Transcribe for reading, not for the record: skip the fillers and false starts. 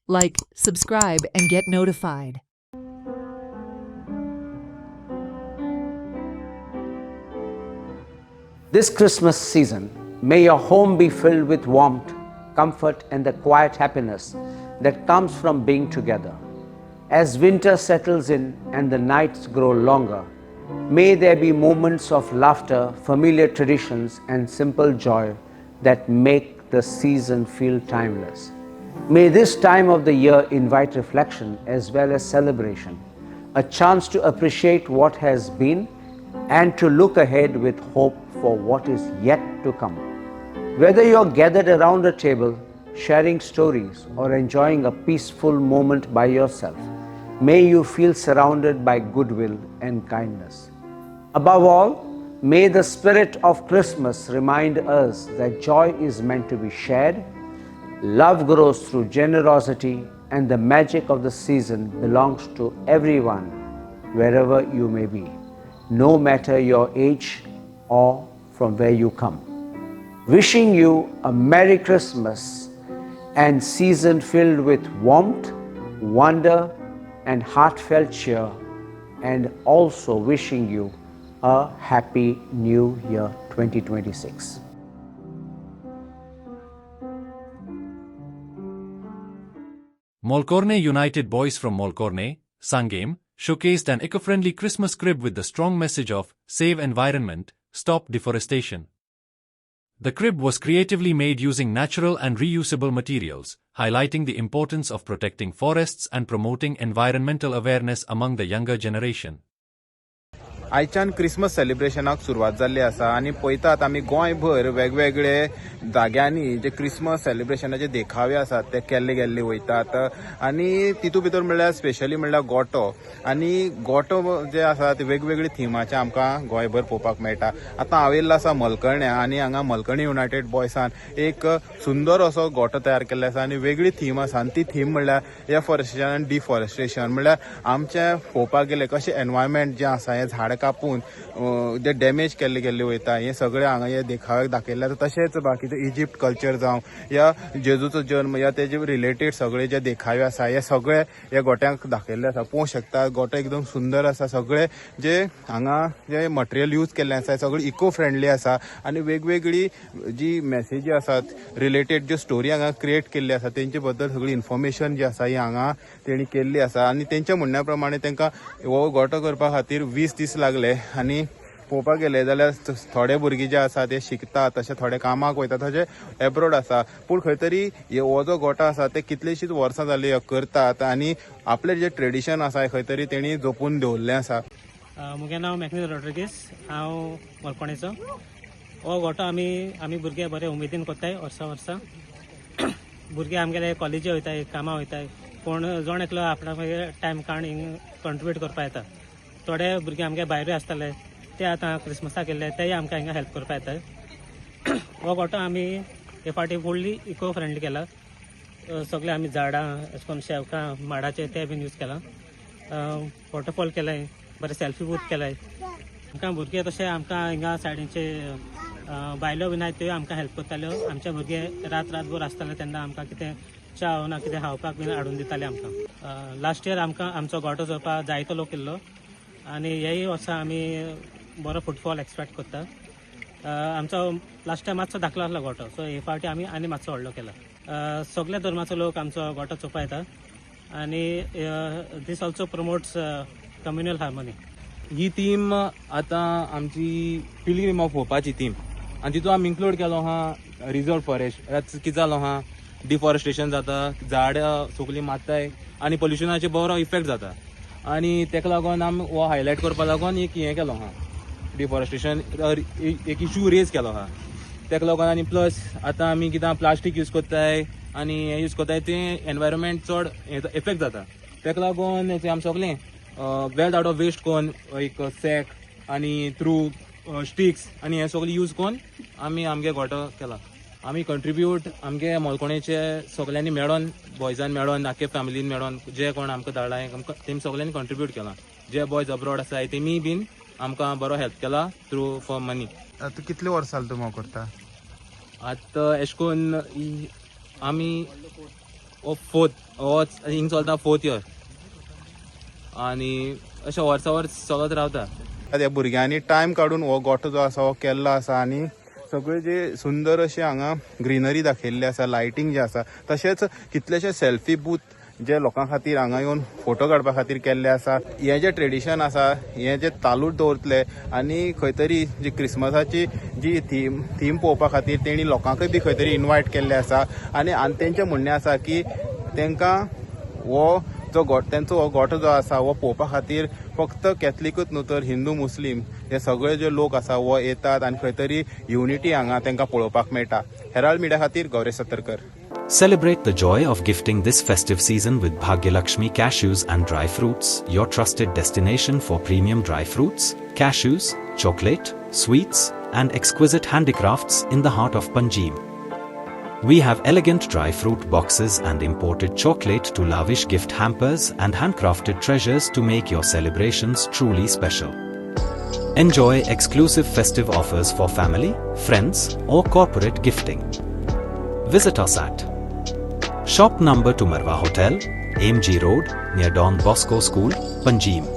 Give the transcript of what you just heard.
Like, subscribe, and get notified. This Christmas season, may your home be filled with warmth, comfort, and the quiet happiness that comes from being together. As winter settles in and the nights grow longer, may there be moments of laughter, familiar traditions, and simple joy that make the season feel timeless. May this time of the year invite reflection as well as celebration, a chance to appreciate what has been and to look ahead with hope for what is yet to come. Whether you're gathered around a table, sharing stories, or enjoying a peaceful moment by yourself, may you feel surrounded by goodwill and kindness. Above all, may the spirit of Christmas remind us that joy is meant to be shared, love grows through generosity, and the magic of the season belongs to everyone, wherever you may be, no matter your age or from where you come. Wishing you a Merry Christmas and season filled with warmth, wonder, and heartfelt cheer, and also wishing you a Happy New Year 2026. Molcorne United Boys from Molcorne, Sangame, showcased an eco-friendly Christmas crib with the strong message of Save Environment, Stop Deforestation. The crib was creatively made using natural and reusable materials, highlighting the importance of protecting forests and promoting environmental awareness among the younger generation. आयच्यान Christmas सेलिब्रेशनाक सुरवात जाल्ली आसा आनी पळयतात आमी गोंयभर वेगवेगळे जाग्यांनी जे क्रिसमस सेलिब्रेशनाचे देखावे आसात ते केल्ले गेल्ले वयतात आनी तितूंत भितर म्हणल्यार स्पेशली म्हणल्यार गोठो आनी गोठो जे आसा ते वेगवेगळे थिमाचे आमकां गोंयभर पळोवपाक मेळटा. आतां हांव येयल्लो आसा मलकर्ण्या आनी हांगा मलकर्णी युनायटेड बॉयसान एक सुंदर असो गोठो तयार केल्लो आसा आनी वेगळी थीम आसा आनी ती थीम म्हणल्यार एफॉरेस्टेशन आनी डिफॉरेस्टेशन म्हणल्यार आमचें पळोवपाक गेले कशें एनवायरमेंट जें आसा हें झाडां कापून जे डॅमेज केल्ले गेल्ले वयता हे सगळे हांगा हे देखाव्याक दाखयल्ले आसा. तशेंच बाकीचे इजिप्ट कल्चर जावं या जेजूचो जल्म या तेजे रिलेटेड सगळे जे देखावे आसा हे सगळे ह्या गोट्यांक दाखयल्ले आसा. पळोवंक शकता गोठो एकदम सुंदर आसा. सगळे जे हांगा जे मटेरियल यूज केल्ले आसा सगळे इको फ्रेंडली आसा आनी वेगवेगळी जी मेसेजी आसात रिलेटेड ज्यो स्टोरी हांगा क्रिएट केल्ली आसा तेंचे बद्दल सगळी इन्फॉर्मेशन जी आसा ही हांगा तेणी केल्ली आसा आनी तेंच्या म्हणण्या प्रमाणे तांकां हो गोठो करपा खातीर 20 दीस लागले आनी पळोवपाक गेले जाल्यार थोडे भुरगे जे आसा ते शिकतात तशें थोडे कामाक वयतात तशें एब्रोड आसा पूण खंय तरी हो जो गोठो आसा ते कितलीशींच वर्सां जाली करतात आनी आपलें जे ट्रेडिशन आसा खंय तरी तेणी जपून दवरलें आसा. म्हजें नांव मॅक्निस रॉड्रिगीस, हांव मलकोणेचो. हो गोठो आमी भुरगे बरे उमेदीन कोत्ताय वर्सा भुरगे आमगेले कॉलेजी वयताय कामां वयताय पूण जोण एकलो आपणा टायम काडून हिंग कंट्रिब्यूट करपा येता. थोडे भुरगे आमगे भायरूय आसताले ते आतां क्रिसमसाक येयले तेय आमकां हिंगा हेल्प करपा येता. हो गोठो आमी हे फावटी फुल्ली इको फ्रेंडली केला. सगळे आमी झाडां अशें करून शेवकां माडाचे ते बीन यूज केला. वॉटरफॉल केलाय, बरें सेल्फी बूथ केलाय. आमकां भुरगे तशें आमकां हिंगा सायडीचे बायलो बीन आहाय त्यो आमकां हेल्प करताल्यो. आमचे भुरगे रातभर आसताले तेन्ना आमकां कितें च्या ना कितें खावपाक बीन हाडून दिताले आमकां. लास्ट इयर आमकां आमचो गोठो चोवपाक जायतो लोक येयल्लो आनी हेय वर्सा आमी बरो फुटफॉल एक्सपेक्ट करता. आमचो लास्ट टायम मातसो धाकलो आसलो गोठो सो हे फावटी आमी आनी मातसो व्हडलो केला. सगळे धर्माचो लोक आमचो गोठो चोवपा येता आनी दीस ऑल्सो प्रमोट्स कम्युनल हार्मोनी. ही थीम आतां आमची पिलग्रीम ऑफ होपाची थीम आनी तितून आमी इन्क्लूड केलो आहा रिजर्व फॉरेस्ट. कितें जालो आहा डिफॉरेस्टेशन जाता, झाड सगळीं मारताय आनी पोल्युशनाचे बरो इफेक्ट जाता आनी तेका लागून आमी हो हायलायट करपा लागून एक हें केलो आहा डिफॉरेस्टेशन एक इशू रेज केलो आहा. तेका लागून आनी प्लस आतां आमी कितें प्लास्टीक यूज कोत्ताय आनी हें यूज कोत्ताय तें एनवायरमेंट चड इफेक्ट जाता. तेका लागून आमी सगळें वेल्थ आउट ऑफ वेस्ट कोन्न एक सॅक आनी थ्रू स्टिक्स आनी हें सगळें यूज कोन्न आमी आमगे गोठो केला. आमी कंट्रिब्यूट आमगे मोलकोणेचे सगळ्यांनी मेळोन बॉयजान मेळोन आख्खे फॅमिलीन मेळोन जे कोण आमकां धाडलाय आमकां तेमी सगळ्यांनी कंट्रिब्यूट केला. जे बॉयज अब्रॉड आसाय तेमी बीन आमकां बरो हेल्प केला थ्रू फॉर मनी. तूं कितले वर्सां जाले तूं हो करता? आतां एशे कोन्न आमी हिंग चलता 4th इयर आनी अशें वर्सा वर्स चलत रावता. त्या भुरग्यांनी टायम काडून हो गोठो जो आसा हो केल्लो आसा आनी सगळे जे सुंदर अशें हांगा ग्रीनरी दाखयल्ली आसा, लायटींग जे आसा, तशेंच कितलेशे सेल्फी बूथ जे लोकां खातीर हांगा येवन फोटो काडपा खातीर केल्ले आसा. हें जें ट्रेडिशन आसा हें जें चालूच दवरतले आनी खंय तरी जी क्रिसमसाची जी थीम पळोवपा खातीर तेणी लोकांकय बी खंय तरी इन्वायट केल्ले आसा आनी तेंचें म्हणणें आसा की तांकां तेंचो हो गोठो जो आसा हो पळोवपा खातीर फक्त कॅथलिकूच न्हू तर हिंदू मुस्लीम हे सगळे जे लोक आसा हो येतात आनी खंय तरी युनिटी हांगा तांकां पळोवपाक मेळटा. हेराल्ड मिडिया खातीर Gauresh Satarkar. Celebrate the joy of gifting this festive season with Bhagyalakshmi Cashews and Dry Fruits, your trusted destination for premium dry fruits, cashews, chocolate, sweets, and exquisite handicrafts in the heart of Panjim. We have elegant dry fruit boxes and imported chocolate to lavish gift hampers and handcrafted treasures to make your celebrations truly special. Enjoy exclusive festive offers for family, friends, or corporate gifting. Visit us at Shop number to Marwa Hotel, AMG Road, near Don Bosco School, Panjim.